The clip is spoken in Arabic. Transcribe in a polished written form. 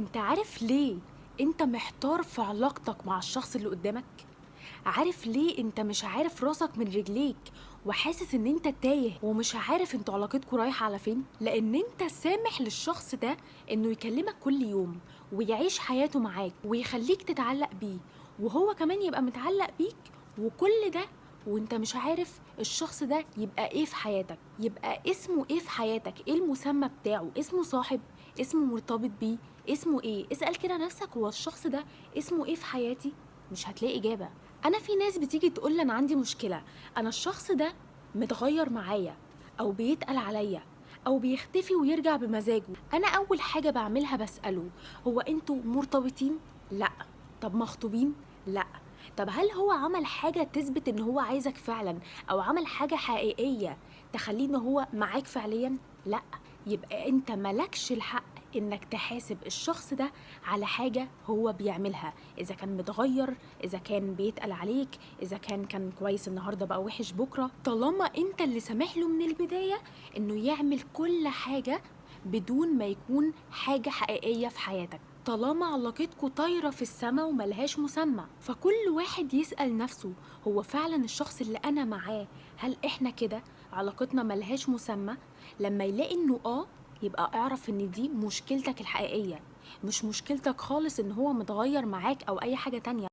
انت عارف ليه انت محتار في علاقتك مع الشخص اللي قدامك؟ عارف ليه انت مش عارف راسك من رجليك وحاسس ان انت تايه ومش عارف انتوا علاقتكوا رايحة على فين؟ لان انت سامح للشخص ده انه يكلمك كل يوم ويعيش حياته معاك ويخليك تتعلق بيه، وهو كمان يبقى متعلق بيك، وكل ده وانت مش عارف الشخص ده يبقى ايه في حياتك، يبقى اسمه ايه في حياتك، ايه المسمى بتاعه، اسمه صاحب، اسمه مرتبط بيه، اسمه ايه؟ اسأل كده نفسك، هو الشخص ده اسمه ايه في حياتي؟ مش هتلاقي إجابة. أنا في ناس بتيجي تقول لي أنا عندي مشكلة، أنا الشخص ده متغير معايا أو بيتقل عليا أو بيختفي ويرجع بمزاجه. أنا أول حاجة بعملها بسأله، هو أنتوا مرتبطين؟ لأ. طب مخطوبين؟ لأ. طب هل هو عمل حاجة تثبت إن هو عايزك فعلا، أو عمل حاجة حقيقية تخليه إن هو معاك فعليا؟ لأ. يبقى أنت ملكش الحق إنك تحاسب الشخص ده على حاجة هو بيعملها، إذا كان متغير، إذا كان بيتقل عليك، إذا كان كويس النهاردة بقى وحش بكرة، طالما أنت اللي سامح له من البداية إنه يعمل كل حاجة بدون ما يكون حاجة حقيقية في حياتك، طالما علاقتكوا طايرة في السما وملهاش مسمى. فكل واحد يسأل نفسه، هو فعلا الشخص اللي أنا معاه هل إحنا كده علاقتنا ملهاش مسمى؟ لما يلاقي إنه يبقى اعرف إن دي مشكلتك الحقيقية، مش مشكلتك خالص إن هو متغير معاك أو أي حاجة تانية.